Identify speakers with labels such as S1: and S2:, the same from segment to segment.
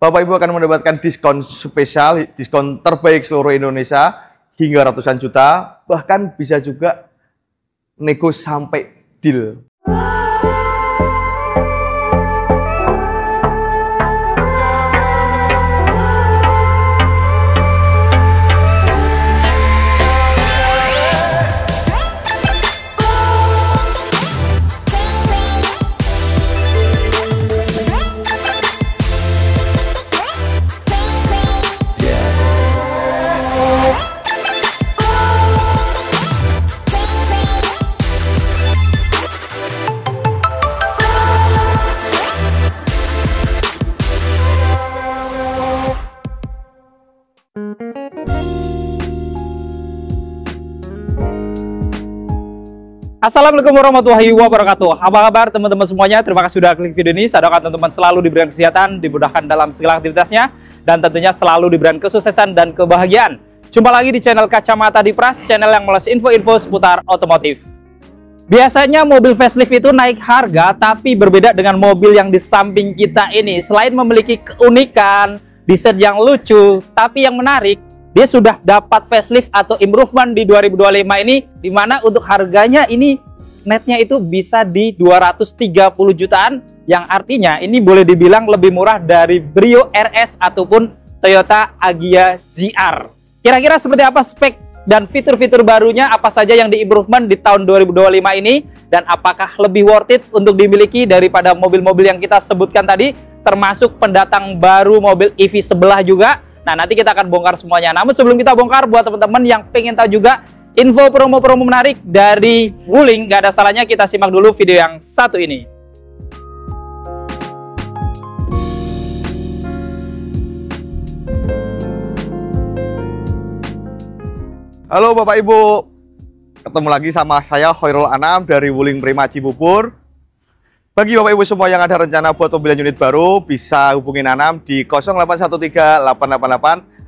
S1: Bapak Ibu akan mendapatkan diskon spesial, diskon terbaik seluruh Indonesia hingga ratusan juta, bahkan bisa juga nego sampai deal.
S2: Assalamualaikum warahmatullahi wabarakatuh. Apa kabar teman-teman semuanya? Terima kasih sudah klik video ini. Saya doakan teman-teman selalu diberikan kesehatan, dimudahkan dalam segala aktivitasnya, dan tentunya selalu diberikan kesuksesan dan kebahagiaan. Jumpa lagi di channel Kacamata Dipras, channel yang melas info-info seputar otomotif. Biasanya mobil facelift itu naik harga, tapi berbeda dengan mobil yang di samping kita ini. Selain memiliki keunikan, desain yang lucu, tapi yang menarik, dia sudah dapat facelift atau improvement di 2025 ini, dimana untuk harganya ini netnya itu bisa di 230 jutaan, yang artinya ini boleh dibilang lebih murah dari Brio RS ataupun Toyota Agya GR. Kira-kira seperti apa spek dan fitur-fitur barunya, apa saja yang di-improvement di tahun 2025 ini, dan apakah lebih worth it untuk dimiliki daripada mobil-mobil yang kita sebutkan tadi, termasuk pendatang baru mobil EV sebelah juga. Nah, nanti kita akan bongkar semuanya. Namun sebelum kita bongkar, buat teman-teman yang pengen tahu juga info promo-promo menarik dari Wuling, gak ada salahnya kita simak dulu video yang satu ini.
S1: Halo Bapak Ibu, ketemu lagi sama saya Khairul Anam dari Wuling Prima Cibubur. Bagi Bapak Ibu semua yang ada rencana buat mobil unit baru, bisa hubungin Anam di 0813-888-59087.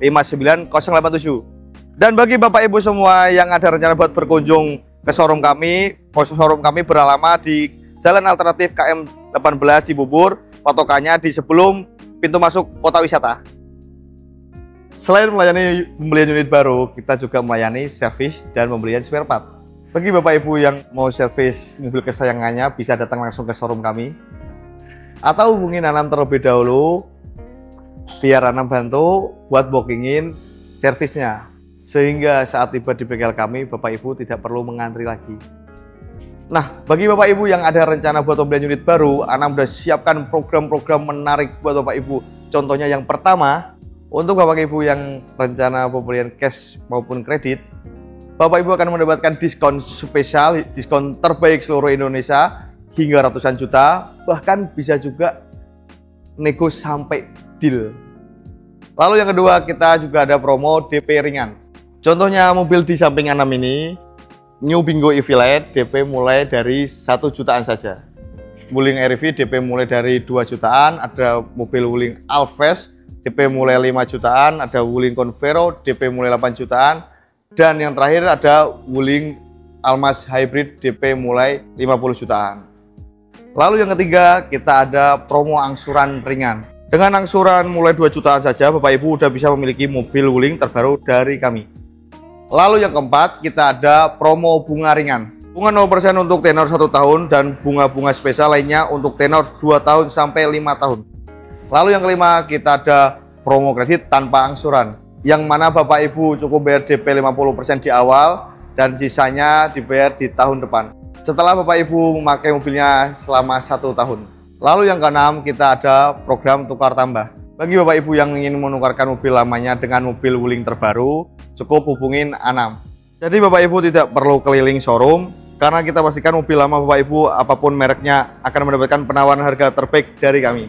S1: Dan bagi Bapak Ibu semua yang ada rencana buat berkunjung ke showroom kami beralama di Jalan Alternatif KM 18 Cibubur, patokannya di sebelum pintu masuk kota wisata. Selain melayani pembelian unit baru, kita juga melayani servis dan pembelian spare part. Bagi Bapak Ibu yang mau servis mobil kesayangannya, bisa datang langsung ke showroom kami, atau hubungin Anam terlebih dahulu biar Anam bantu buat bookingin servisnya, sehingga saat tiba di bengkel kami Bapak Ibu tidak perlu mengantri lagi. Nah, bagi Bapak Ibu yang ada rencana buat pembelian unit baru, Anam sudah siapkan program-program menarik buat Bapak Ibu. Contohnya yang pertama, untuk Bapak Ibu yang rencana pembelian cash maupun kredit, Bapak Ibu akan mendapatkan diskon spesial, diskon terbaik seluruh Indonesia hingga ratusan juta, bahkan bisa juga nego sampai deal. Lalu yang kedua, kita juga ada promo DP ringan. Contohnya mobil di samping Anam ini, New Bingo EV Lite, DP mulai dari 1 jutaan saja. Wuling RV DP mulai dari 2 jutaan, ada mobil Wuling Alves DP mulai 5 jutaan, ada Wuling Convero DP mulai 8 jutaan, dan yang terakhir ada Wuling Almas Hybrid DP mulai 50 jutaan. Lalu yang ketiga, kita ada promo angsuran ringan. Dengan angsuran mulai 2 jutaan saja, Bapak Ibu udah bisa memiliki mobil Wuling terbaru dari kami. Lalu yang keempat, kita ada promo bunga ringan. Bunga 0% untuk tenor 1 tahun dan bunga-bunga spesial lainnya untuk tenor 2 tahun sampai 5 tahun. Lalu yang kelima, kita ada promo kredit tanpa angsuran, yang mana Bapak Ibu cukup bayar DP 50% di awal dan sisanya dibayar di tahun depan setelah Bapak Ibu memakai mobilnya selama 1 tahun. Lalu yang keenam, kita ada program tukar tambah. Bagi Bapak Ibu yang ingin menukarkan mobil lamanya dengan mobil Wuling terbaru, cukup hubungin Anam. Jadi Bapak Ibu tidak perlu keliling showroom, karena kita pastikan mobil lama Bapak Ibu apapun mereknya akan mendapatkan penawaran harga terbaik dari kami.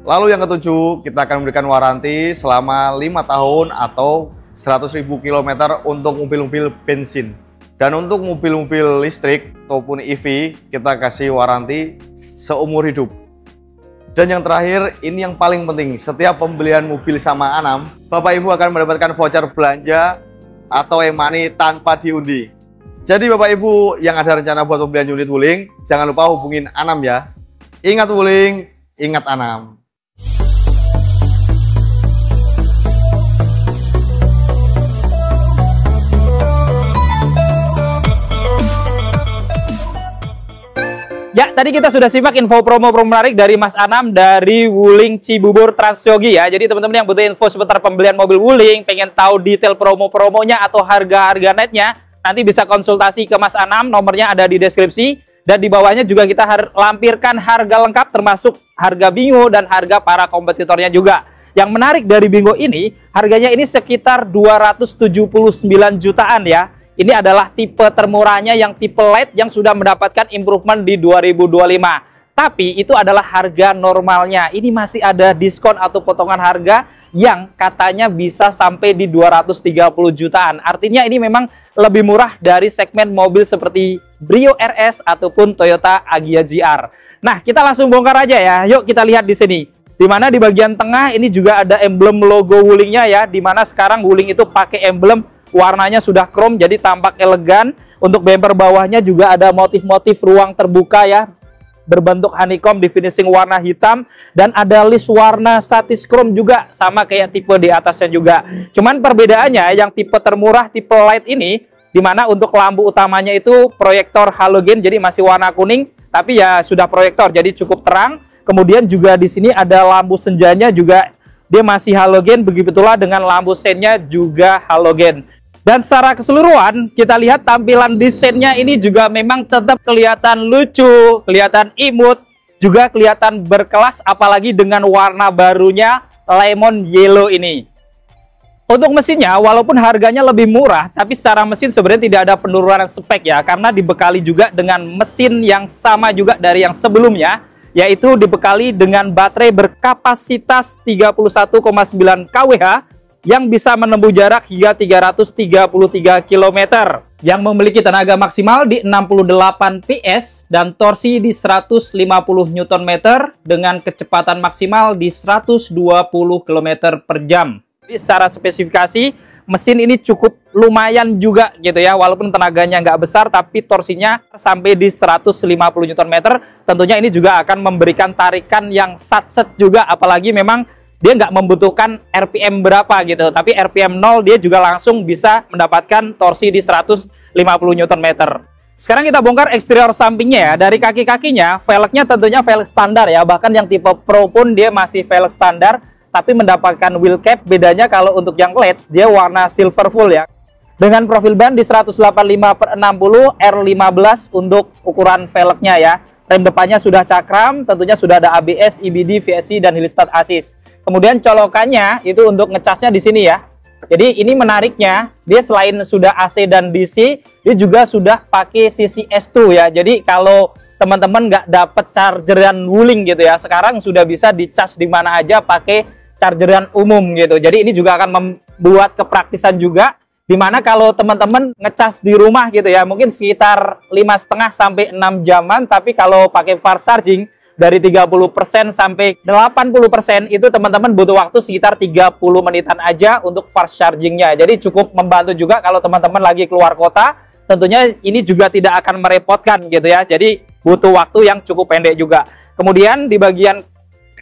S1: Lalu yang ketujuh, kita akan memberikan waranti selama 5 tahun atau 100.000 km untuk mobil-mobil bensin. Dan untuk mobil-mobil listrik ataupun EV, kita kasih waranti seumur hidup. Dan yang terakhir, ini yang paling penting, setiap pembelian mobil sama Anam, Bapak Ibu akan mendapatkan voucher belanja atau e-money tanpa diundi. Jadi Bapak Ibu yang ada rencana buat pembelian unit Wuling, jangan lupa hubungin Anam ya. Ingat Wuling, ingat Anam.
S2: Ya, tadi kita sudah simak info promo-promo menarik dari Mas Anam dari Wuling Cibubur Transyogi ya. Jadi teman-teman yang butuh info seputar pembelian mobil Wuling, pengen tahu detail promo-promonya atau harga-harga netnya, nanti bisa konsultasi ke Mas Anam, nomornya ada di deskripsi. Dan di bawahnya juga kita lampirkan harga lengkap termasuk harga Bingo dan harga para kompetitornya juga. Yang menarik dari Bingo ini, harganya ini sekitar 279 jutaan ya. Ini adalah tipe termurahnya yang tipe light yang sudah mendapatkan improvement di 2025. Tapi itu adalah harga normalnya. Ini masih ada diskon atau potongan harga yang katanya bisa sampai di 230 jutaan. Artinya ini memang lebih murah dari segmen mobil seperti Brio RS ataupun Toyota Agya GR. Nah, kita langsung bongkar aja ya. Yuk kita lihat di sini. Di mana di bagian tengah ini juga ada emblem logo Wulingnya ya. Di mana sekarang Wuling itu pakai emblem warnanya sudah chrome, jadi tampak elegan. Untuk bumper bawahnya juga ada motif-motif ruang terbuka ya, berbentuk honeycomb di finishing warna hitam. Dan ada list warna satis chrome juga, sama kayak tipe di atasnya juga. Cuman perbedaannya yang tipe termurah, tipe light ini, dimana untuk lampu utamanya itu proyektor halogen, jadi masih warna kuning, tapi ya sudah proyektor, jadi cukup terang. Kemudian juga di sini ada lampu senjanya juga, dia masih halogen, begitulah dengan lampu sennya juga halogen. Dan secara keseluruhan kita lihat tampilan desainnya ini juga memang tetap kelihatan lucu, kelihatan imut, juga kelihatan berkelas, apalagi dengan warna barunya lemon yellow ini. Untuk mesinnya walaupun harganya lebih murah, tapi secara mesin sebenarnya tidak ada penurunan spek ya, karena dibekali juga dengan mesin yang sama juga dari yang sebelumnya, yaitu dibekali dengan baterai berkapasitas 31,9 kWh yang bisa menempuh jarak hingga 333 km, yang memiliki tenaga maksimal di 68 PS dan torsi di 150 Nm dengan kecepatan maksimal di 120 km per jam. Jadi secara spesifikasi mesin ini cukup lumayan juga gitu ya, walaupun tenaganya nggak besar tapi torsinya sampai di 150 Nm. Tentunya ini juga akan memberikan tarikan yang satset juga, apalagi memang dia nggak membutuhkan RPM berapa gitu, tapi RPM 0 dia juga langsung bisa mendapatkan torsi di 150 Nm. Sekarang kita bongkar eksterior sampingnya ya. Dari kaki-kakinya, velgnya tentunya velg standar ya, bahkan yang tipe Pro pun dia masih velg standar, tapi mendapatkan wheel cap. Bedanya kalau untuk yang LED, dia warna silver full ya. Dengan profil ban di 185/60 R15 untuk ukuran velgnya ya. Rem depannya sudah cakram, tentunya sudah ada ABS, EBD, VSC, dan Hill Start Assist. Kemudian colokannya itu untuk ngecasnya di sini ya. Jadi ini menariknya, dia selain sudah AC dan DC, dia juga sudah pakai CCS2 ya. Jadi kalau teman-teman nggak dapet chargeran Wuling gitu ya, sekarang sudah bisa dicas di mana aja pakai chargeran umum gitu. Jadi ini juga akan membuat kepraktisan juga, dimana kalau teman-teman ngecas di rumah gitu ya, mungkin sekitar 5,5 sampai 6 jaman, tapi kalau pakai fast charging dari 30% sampai 80% itu teman-teman butuh waktu sekitar 30 menitan aja untuk fast chargingnya. Jadi cukup membantu juga kalau teman-teman lagi keluar kota. Tentunya ini juga tidak akan merepotkan gitu ya. Jadi butuh waktu yang cukup pendek juga. Kemudian di bagian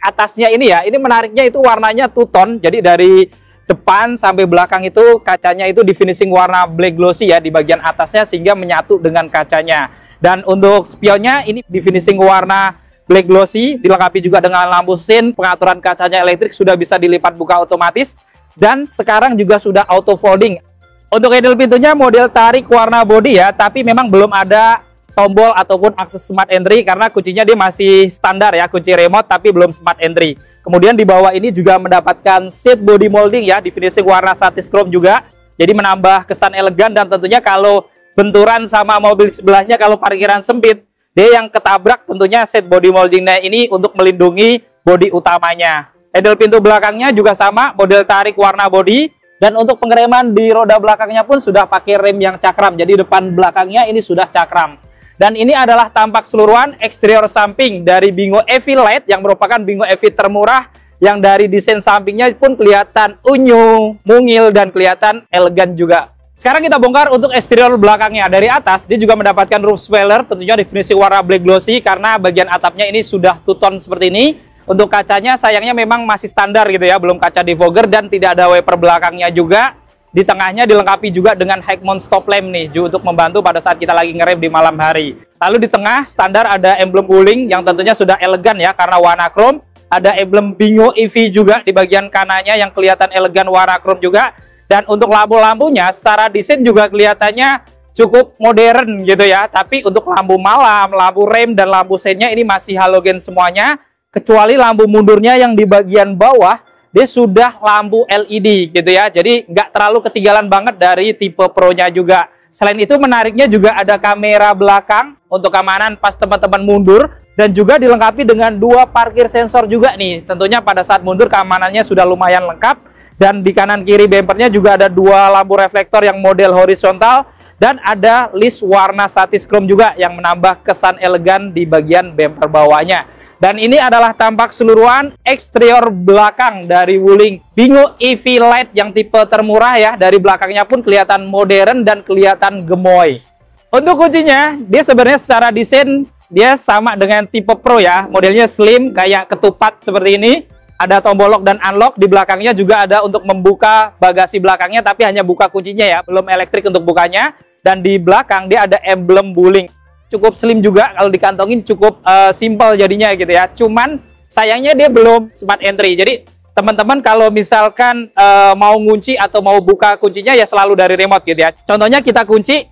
S2: atasnya ini ya, ini menariknya itu warnanya two tone. Jadi dari depan sampai belakang itu kacanya itu di finishing warna black glossy ya di bagian atasnya, sehingga menyatu dengan kacanya. Dan untuk spionnya ini di finishing warna black glossy, dilengkapi juga dengan lampu sin, pengaturan kacanya elektrik sudah bisa dilipat buka otomatis, dan sekarang juga sudah auto folding. Untuk handle pintunya model tarik warna body ya, tapi memang belum ada tombol ataupun akses smart entry karena kuncinya dia masih standar ya, kunci remote tapi belum smart entry. Kemudian di bawah ini juga mendapatkan seat body molding ya, di finishing warna satis chrome juga, jadi menambah kesan elegan. Dan tentunya kalau benturan sama mobil sebelahnya, kalau parkiran sempit, dia yang ketabrak, tentunya set body moldingnya ini untuk melindungi bodi utamanya. Handle pintu belakangnya juga sama, model tarik warna body. Dan untuk pengereman di roda belakangnya pun sudah pakai rem yang cakram. Jadi depan belakangnya ini sudah cakram. Dan ini adalah tampak keseluruhan eksterior samping dari Bingo EV Light yang merupakan Bingo EV termurah, yang dari desain sampingnya pun kelihatan unyu, mungil, dan kelihatan elegan juga. Sekarang kita bongkar untuk eksterior belakangnya. Dari atas dia juga mendapatkan roof spoiler, tentunya definisi warna black glossy karena bagian atapnya ini sudah two tone seperti ini. Untuk kacanya sayangnya memang masih standar gitu ya, belum kaca defogger dan tidak ada wiper belakangnya juga. di tengahnya dilengkapi juga dengan high mount stop lamp nih untuk membantu pada saat kita lagi ngerem di malam hari. Lalu di tengah standar ada emblem Wuling yang tentunya sudah elegan ya karena warna chrome. Ada emblem Bingo EV juga di bagian kanannya yang kelihatan elegan warna chrome juga. Dan untuk lampu-lampunya secara desain juga kelihatannya cukup modern gitu ya. Tapi untuk lampu malam, lampu rem dan lampu seinnya ini masih halogen semuanya. Kecuali lampu mundurnya yang di bagian bawah dia sudah lampu LED gitu ya, jadi nggak terlalu ketinggalan banget dari tipe Pro-nya juga. Selain itu menariknya juga ada kamera belakang untuk keamanan pas teman-teman mundur, dan juga dilengkapi dengan 2 parkir sensor juga nih. Tentunya pada saat mundur keamanannya sudah lumayan lengkap, dan di kanan kiri bempernya juga ada 2 lampu reflektor yang model horizontal, dan ada list warna satis chrome juga yang menambah kesan elegan di bagian bemper bawahnya. Dan ini adalah tampak keseluruhan eksterior belakang dari Wuling Bingo EV Lite yang tipe termurah ya. Dari belakangnya pun kelihatan modern dan kelihatan gemoy. Untuk kuncinya, dia sebenarnya secara desain dia sama dengan tipe Pro ya. Modelnya slim kayak ketupat seperti ini. Ada tombol lock dan unlock. Di belakangnya juga ada untuk membuka bagasi belakangnya, tapi hanya buka kuncinya ya, belum elektrik untuk bukanya. Dan di belakang dia ada emblem Wuling. Cukup slim juga, kalau dikantongin cukup simple jadinya gitu ya. Cuman sayangnya dia belum smart entry. Jadi teman-teman kalau misalkan mau ngunci atau mau buka kuncinya ya selalu dari remote gitu ya. Contohnya kita kunci.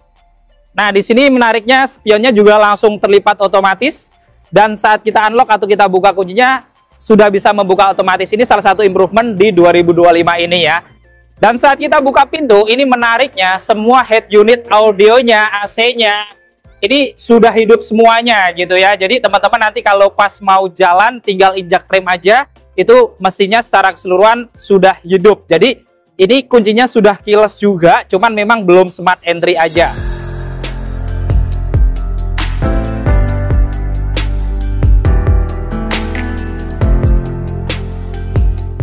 S2: Nah, di sini menariknya spionnya juga langsung terlipat otomatis, dan saat kita unlock atau kita buka kuncinya sudah bisa membuka otomatis. Ini salah satu improvement di 2025 ini ya. Dan saat kita buka pintu, ini menariknya semua head unit audionya, AC-nya ini sudah hidup semuanya gitu ya. Jadi teman-teman nanti kalau pas mau jalan tinggal injak rem aja, itu mesinnya secara keseluruhan sudah hidup. Jadi ini kuncinya sudah keyless juga, cuman memang belum smart entry aja.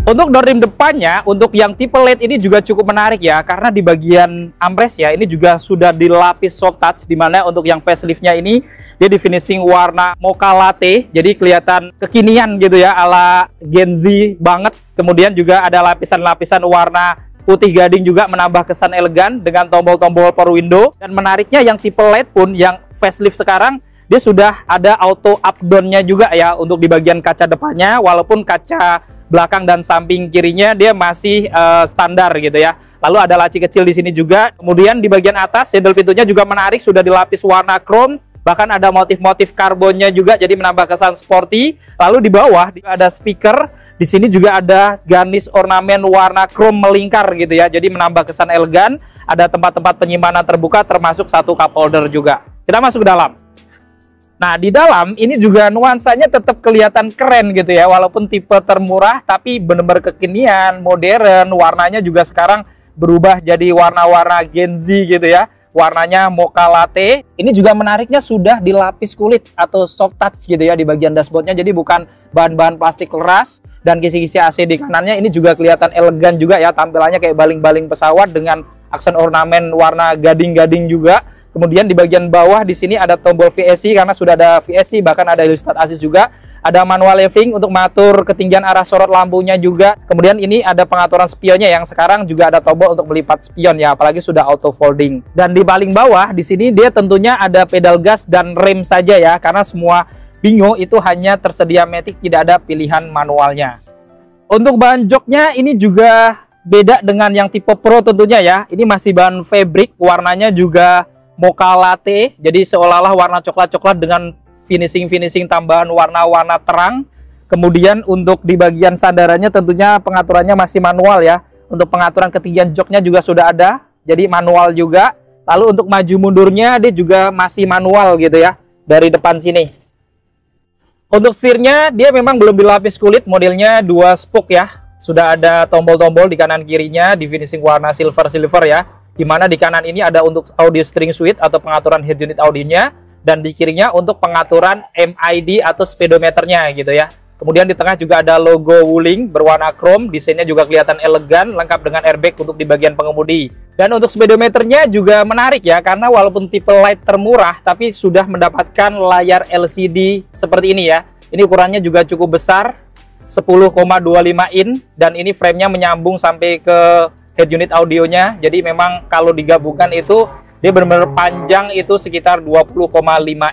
S2: Untuk door rim depannya, untuk yang tipe LED ini juga cukup menarik ya, karena di bagian armrest ya, ini juga sudah dilapis soft touch, dimana untuk yang faceliftnya ini, dia di finishing warna mocha latte, jadi kelihatan kekinian gitu ya, ala Gen Z banget. Kemudian juga ada lapisan-lapisan warna putih gading juga menambah kesan elegan dengan tombol-tombol power window. Dan menariknya yang tipe LED pun, yang facelift sekarang, dia sudah ada auto up down-nya juga ya, untuk di bagian kaca depannya, walaupun kaca belakang dan samping kirinya dia masih standar gitu ya. Lalu ada laci kecil di sini juga. Kemudian di bagian atas handle pintunya juga menarik, sudah dilapis warna chrome, bahkan ada motif-motif karbonnya juga jadi menambah kesan sporty. Lalu di bawah ada speaker, di sini juga ada garnish ornamen warna chrome melingkar gitu ya, jadi menambah kesan elegan. Ada tempat-tempat penyimpanan terbuka termasuk satu cup holder juga. Kita masuk ke dalam. Nah, di dalam ini juga nuansanya tetap kelihatan keren gitu ya, walaupun tipe termurah tapi benar-benar kekinian, modern. Warnanya juga sekarang berubah jadi warna-warna Gen Z gitu ya. Warnanya mocha latte. Ini juga menariknya sudah dilapis kulit atau soft touch gitu ya di bagian dashboardnya, jadi bukan bahan-bahan plastik keras. Dan kisi-kisi AC di kanannya ini juga kelihatan elegan juga ya, tampilannya kayak baling-baling pesawat dengan aksen ornamen warna gading-gading juga. Kemudian di bagian bawah di sini ada tombol VSC karena sudah ada VSC, bahkan ada real start assist juga. Ada manual leving untuk mengatur ketinggian arah sorot lampunya juga. Kemudian ini ada pengaturan spionnya yang sekarang juga ada tombol untuk melipat spion ya, apalagi sudah auto folding. Dan di paling bawah di sini dia tentunya ada pedal gas dan rem saja ya, karena semua Bingo itu hanya tersedia matic, tidak ada pilihan manualnya. Untuk bahan joknya ini juga beda dengan yang tipe Pro tentunya ya. Ini masih bahan fabric, warnanya juga mocha latte, jadi seolah-olah warna coklat-coklat dengan finishing tambahan warna-warna terang. Kemudian untuk di bagian sandarannya tentunya pengaturannya masih manual ya. Untuk pengaturan ketinggian joknya juga sudah ada, jadi manual juga. Lalu untuk maju mundurnya dia juga masih manual gitu ya, dari depan sini. Untuk setirnya dia memang belum dilapis kulit, modelnya 2 spoke ya. Sudah ada tombol-tombol di kanan kirinya di finishing warna silver ya. Dimana di kanan ini ada untuk audio steering suite atau pengaturan head unit audionya, dan di kirinya untuk pengaturan MID atau speedometernya gitu ya. Kemudian di tengah juga ada logo Wuling berwarna chrome, desainnya juga kelihatan elegan, lengkap dengan airbag untuk di bagian pengemudi. Dan untuk speedometernya juga menarik ya, karena walaupun tipe light termurah tapi sudah mendapatkan layar LCD seperti ini ya. Ini ukurannya juga cukup besar, 10,25 in, dan ini framenya menyambung sampai ke head unit audionya. Jadi memang kalau digabungkan itu dia benar-benar panjang itu sekitar 20,5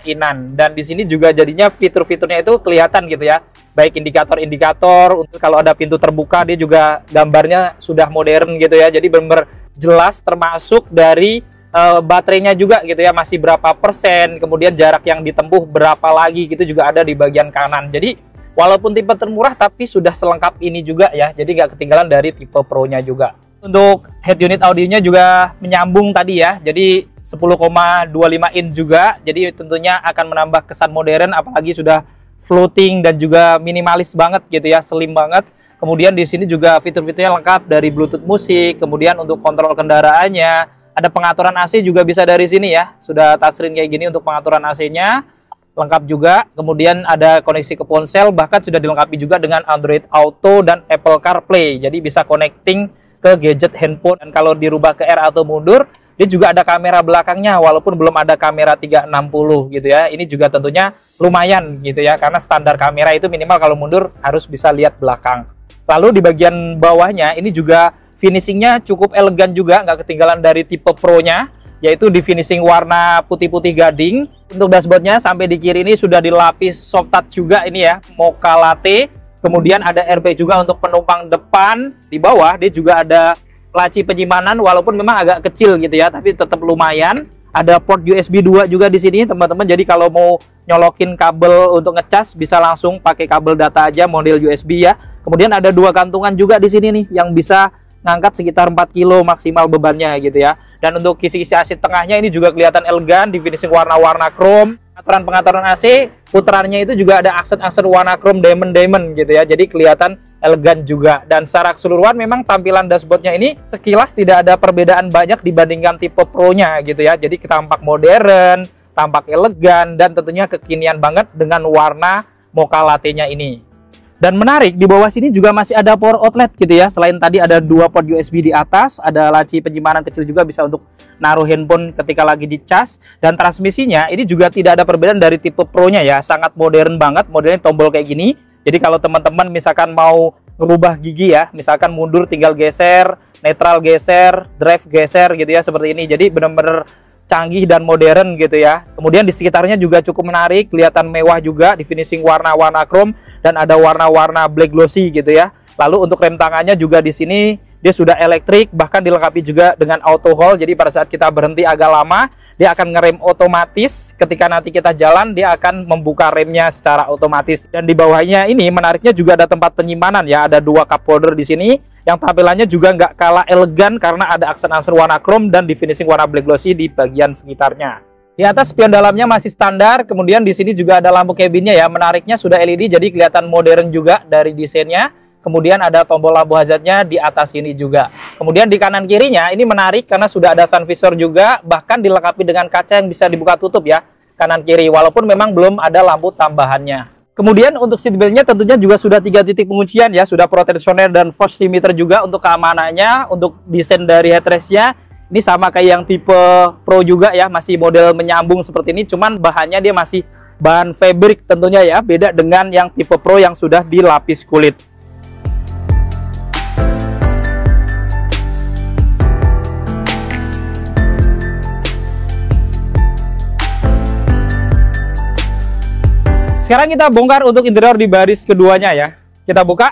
S2: inan. Dan di sini juga jadinya fitur-fiturnya itu kelihatan gitu ya. Baik indikator-indikator, untuk kalau ada pintu terbuka dia juga gambarnya sudah modern gitu ya. Jadi benar-benar jelas, termasuk dari baterainya juga gitu ya, masih berapa persen, kemudian jarak yang ditempuh berapa lagi gitu juga ada di bagian kanan. Jadi walaupun tipe termurah tapi sudah selengkap ini juga ya. Jadi nggak ketinggalan dari tipe Pro-nya juga. Untuk head unit audionya juga menyambung tadi ya, jadi 10,25 in juga, jadi tentunya akan menambah kesan modern, apalagi sudah floating dan juga minimalis banget gitu ya, slim banget. Kemudian di sini juga fitur-fiturnya lengkap dari Bluetooth musik, kemudian untuk kontrol kendaraannya, ada pengaturan AC juga bisa dari sini ya, sudah touchscreen kayak gini untuk pengaturan AC-nya, lengkap juga. Kemudian ada koneksi ke ponsel, bahkan sudah dilengkapi juga dengan Android Auto dan Apple CarPlay, jadi bisa connecting ke gadget handphone. Dan kalau dirubah ke R atau mundur, dia juga ada kamera belakangnya walaupun belum ada kamera 360 gitu ya. Ini juga tentunya lumayan gitu ya, karena standar kamera itu minimal kalau mundur harus bisa lihat belakang. Lalu di bagian bawahnya ini juga finishingnya cukup elegan juga, nggak ketinggalan dari tipe Pro-nya, yaitu di finishing warna putih-putih gading. Untuk dashboardnya sampai di kiri ini sudah dilapis soft touch juga ini ya, Mocha Latte. Kemudian ada airbag juga untuk penumpang depan. Di bawah dia juga ada laci penyimpanan, walaupun memang agak kecil gitu ya, tapi tetap lumayan. Ada port USB 2 juga di sini teman-teman. Jadi kalau mau nyolokin kabel untuk ngecas bisa langsung pakai kabel data aja model USB ya. Kemudian ada 2 kantungan juga di sini nih yang bisa ngangkat sekitar 4 kilo maksimal bebannya gitu ya. Dan untuk kisi-kisi AC tengahnya ini juga kelihatan elegan di finishing warna-warna chrome. Pengaturan AC putarannya itu juga ada aksen-aksen warna chrome diamond gitu ya, jadi kelihatan elegan juga. Dan secara keseluruhan memang tampilan dashboardnya ini sekilas tidak ada perbedaan banyak dibandingkan tipe Pro-nya gitu ya. Jadi tampak modern, tampak elegan, dan tentunya kekinian banget dengan warna Mocha Latte-nya ini. Dan menarik, di bawah sini juga masih ada power outlet gitu ya. Selain tadi ada 2 port USB di atas, ada laci penyimpanan kecil juga bisa untuk naruh handphone ketika lagi dicas. Dan transmisinya ini juga tidak ada perbedaan dari tipe Pro-nya ya. Sangat modern banget, modelnya tombol kayak gini. Jadi kalau teman-teman misalkan mau ngerubah gigi ya, misalkan mundur tinggal geser, netral geser, drive geser gitu ya, seperti ini. Jadi benar-benar canggih dan modern gitu ya. Kemudian di sekitarnya juga cukup menarik, kelihatan mewah juga di finishing warna-warna chrome dan ada warna-warna black glossy gitu ya. Lalu untuk rem tangannya juga di sini dia sudah elektrik, bahkan dilengkapi juga dengan auto hold. Jadi pada saat kita berhenti agak lama, dia akan ngerem otomatis. Ketika nanti kita jalan, dia akan membuka remnya secara otomatis. Dan di bawahnya ini menariknya juga ada tempat penyimpanan ya. Ada 2 cup holder di sini yang tampilannya juga nggak kalah elegan karena ada aksen-aksen warna chrome dan di finishing warna black glossy di bagian sekitarnya. Di atas spion dalamnya masih standar. Kemudian di sini juga ada lampu cabinnya ya. Menariknya sudah LED, jadi kelihatan modern juga dari desainnya. Kemudian ada tombol lampu hazardnya di atas ini juga. Kemudian di kanan kirinya ini menarik karena sudah ada sun visor juga, bahkan dilengkapi dengan kaca yang bisa dibuka tutup ya, kanan kiri, walaupun memang belum ada lampu tambahannya. Kemudian untuk seatbeltnya tentunya juga sudah 3 titik penguncian ya, sudah proteksioner dan force limiter juga untuk keamanannya. Untuk desain dari headrestnya ini sama kayak yang tipe Pro juga ya, masih model menyambung seperti ini, cuman bahannya dia masih bahan fabric tentunya ya, beda dengan yang tipe Pro yang sudah dilapis kulit. Sekarang kita bongkar untuk interior di baris keduanya ya. Kita buka.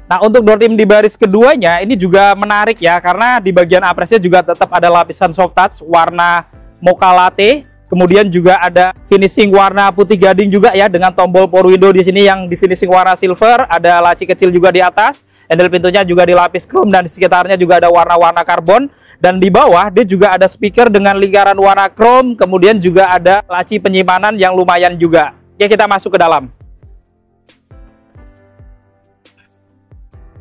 S2: Nah, untuk door trim di baris keduanya ini juga menarik ya, karena di bagian apresnya juga tetap ada lapisan soft touch warna Mocha Latte. Kemudian juga ada finishing warna putih gading juga ya, dengan tombol power window di sini yang di finishing warna silver. Ada laci kecil juga di atas. Handle pintunya juga dilapis chrome dan di sekitarnya juga ada warna-warna karbon. Dan di bawah dia juga ada speaker dengan lingkaran warna chrome. Kemudian juga ada laci penyimpanan yang lumayan juga. Oke, kita masuk ke dalam.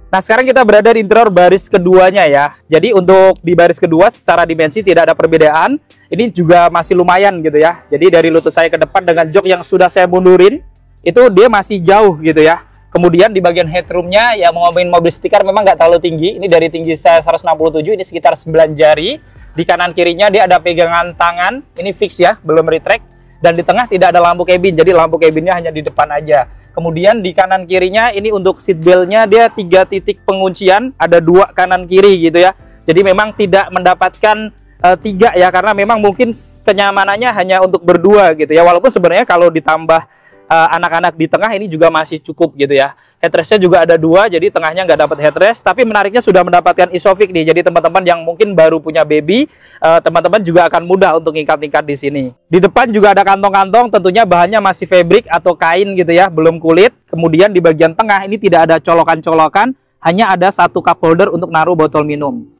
S2: Nah, sekarang kita berada di interior baris keduanya ya. Jadi untuk di baris kedua secara dimensi tidak ada perbedaan. Ini juga masih lumayan gitu ya. Jadi dari lutut saya ke depan dengan jok yang sudah saya mundurin, itu dia masih jauh gitu ya. Kemudian di bagian headroomnya ya, mau ngomongin mobil stiker memang nggak terlalu tinggi. Ini dari tinggi saya 167, ini sekitar 9 jari. Di kanan kirinya dia ada pegangan tangan, ini fix ya, belum retract. Dan di tengah tidak ada lampu cabin, jadi lampu cabinnya hanya di depan aja. Kemudian di kanan kirinya ini untuk seat belt-nya dia 3 titik penguncian, ada 2 kanan kiri gitu ya. Jadi memang tidak mendapatkan 3 ya, karena memang mungkin kenyamanannya hanya untuk berdua gitu ya. Walaupun sebenarnya kalau ditambah anak-anak di tengah ini juga masih cukup gitu ya. Headrestnya juga ada 2, jadi tengahnya nggak dapat headrest. Tapi menariknya sudah mendapatkan isofix nih. Jadi teman-teman yang mungkin baru punya baby, teman-teman juga akan mudah untuk ngikat-ngikat di sini. Di depan juga ada kantong-kantong, tentunya bahannya masih fabric atau kain gitu ya, belum kulit. Kemudian di bagian tengah ini tidak ada colokan-colokan, hanya ada 1 cup holder untuk naruh botol minum.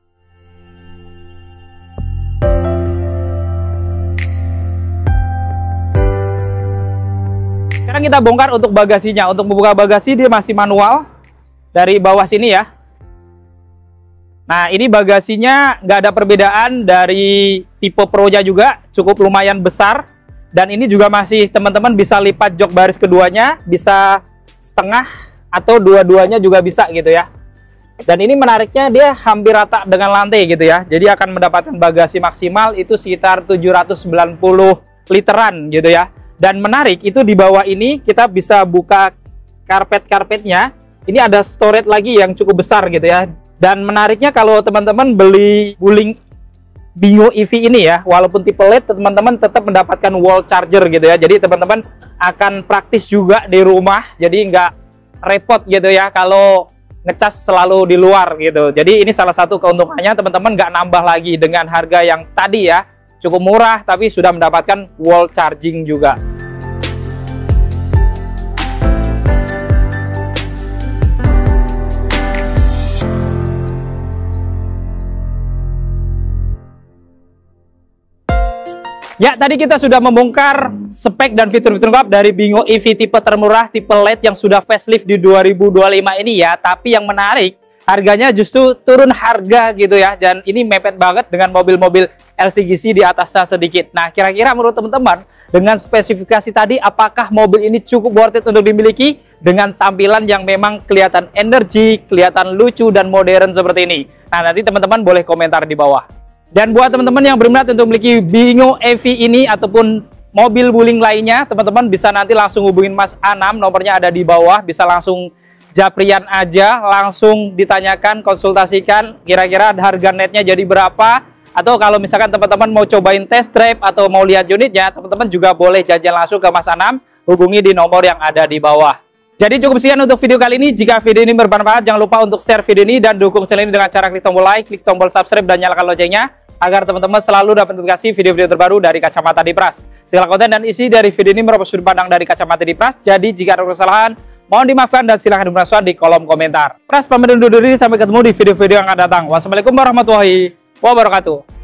S2: Sekarang kita bongkar untuk bagasinya. Untuk membuka bagasi dia masih manual dari bawah sini ya. Nah, ini bagasinya nggak ada perbedaan dari tipe Pro-nya juga, cukup lumayan besar. Dan ini juga masih teman-teman bisa lipat jok baris keduanya, bisa setengah atau dua-duanya juga bisa gitu ya. Dan ini menariknya dia hampir rata dengan lantai gitu ya. Jadi akan mendapatkan bagasi maksimal itu sekitar 790 literan gitu ya. Dan menarik itu di bawah ini kita bisa buka karpet-karpetnya. Ini ada storage lagi yang cukup besar gitu ya. Dan menariknya kalau teman-teman beli Wuling Bingo EV ini ya, walaupun tipe LED, teman-teman tetap mendapatkan wall charger gitu ya. Jadi teman-teman akan praktis juga di rumah. Jadi nggak repot gitu ya kalau ngecas selalu di luar gitu. Jadi ini salah satu keuntungannya, teman-teman nggak nambah lagi dengan harga yang tadi ya. Cukup murah tapi sudah mendapatkan wall charging juga. Ya, tadi kita sudah membongkar spek dan fitur-fitur lengkap dari Bingo EV tipe termurah, tipe LED yang sudah facelift di 2025 ini ya. Tapi yang menarik, harganya justru turun harga gitu ya. Dan ini mepet banget dengan mobil-mobil LCGC di atasnya sedikit. Nah, kira-kira menurut teman-teman, dengan spesifikasi tadi, apakah mobil ini cukup worth it untuk dimiliki? Dengan tampilan yang memang kelihatan energi, kelihatan lucu dan modern seperti ini. Nah, nanti teman-teman boleh komentar di bawah. Dan buat teman-teman yang berminat untuk memiliki Bingo EV ini ataupun mobil Wuling lainnya, teman-teman bisa nanti langsung hubungin Mas Anam, nomornya ada di bawah, bisa langsung japrian aja, langsung ditanyakan, konsultasikan kira-kira harga netnya jadi berapa. Atau kalau misalkan teman-teman mau cobain test drive atau mau lihat unitnya, teman-teman juga boleh jajan langsung ke Mas Anam, hubungi di nomor yang ada di bawah. Jadi cukup sekian untuk video kali ini. Jika video ini bermanfaat, jangan lupa untuk share video ini dan dukung channel ini dengan cara klik tombol like, klik tombol subscribe, dan nyalakan loncengnya agar teman-teman selalu dapat notifikasi video-video terbaru dari Kacamata Dipras. Segala konten dan isi dari video ini merupakan sudut pandang dari Kacamata Dipras. Jadi jika ada kesalahan, mohon dimaafkan dan silahkan diberasuhan di kolom komentar. Pras pamit undur diri, sampai ketemu di video-video yang akan datang. Wassalamualaikum warahmatullahi wabarakatuh.